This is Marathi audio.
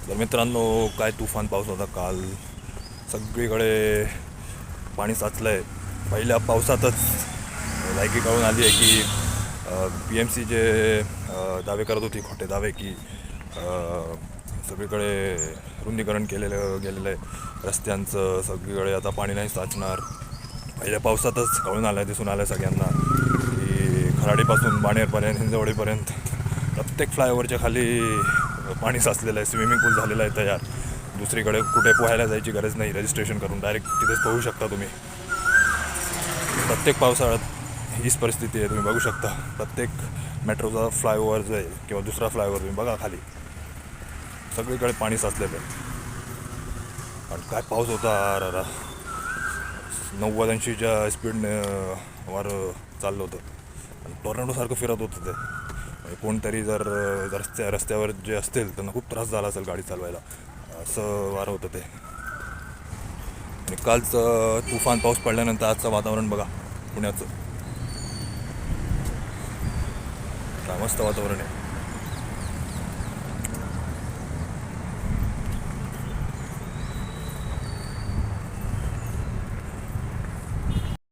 तर मित्रांनो, काय तुफान पाऊस होता काल. सगळीकडे पाणी साचलं आहे. पहिल्या पावसातच लायकी कळून आली आहे की PMC जे दावे करत होती, खोटे दावे की सगळीकडे रुंदीकरण केलेलं गेलेलं आहे रस्त्यांचं. सगळीकडे आता पाणी नाही साचणार. पहिल्या पावसातच कळून आलं, दिसून आलं सगळ्यांना की खराडीपासून बाणेरपर्यंत, हिंजवडीपर्यंत प्रत्येक फ्लायओव्हरच्या खाली पाणी साचलेलं आहे. स्विमिंग पूल झालेला आहे तयार. दुसरीकडे कुठे पोहायला जायची गरज नाही. रजिस्ट्रेशन करून डायरेक्ट तिथेच पोहू शकता तुम्ही. प्रत्येक पावसाळ्यात हीच परिस्थिती आहे. तुम्ही बघू शकता प्रत्येक मेट्रोचा फ्लायओव्हर जो आहे किंवा दुसरा फ्लायओव्हर तुम्ही बघा, खाली सगळीकडे पाणी साचलेलं आहे. आणि काय पाऊस होता. 90-80च्या स्पीडने वारं चाललं होतं आणि टोर्नेडोसारखं फिरत होतं ते. म्हणजे कोणतरी जर रस्त्यावर जे असतील त्यांना खूप त्रास झाला असेल गाडी चालवायला, असं वारं होतं ते. आणि कालचं तुफान पाऊस पडल्यानंतर आजचं वातावरण बघा पुण्याचं. काय मस्त वातावरण आहे.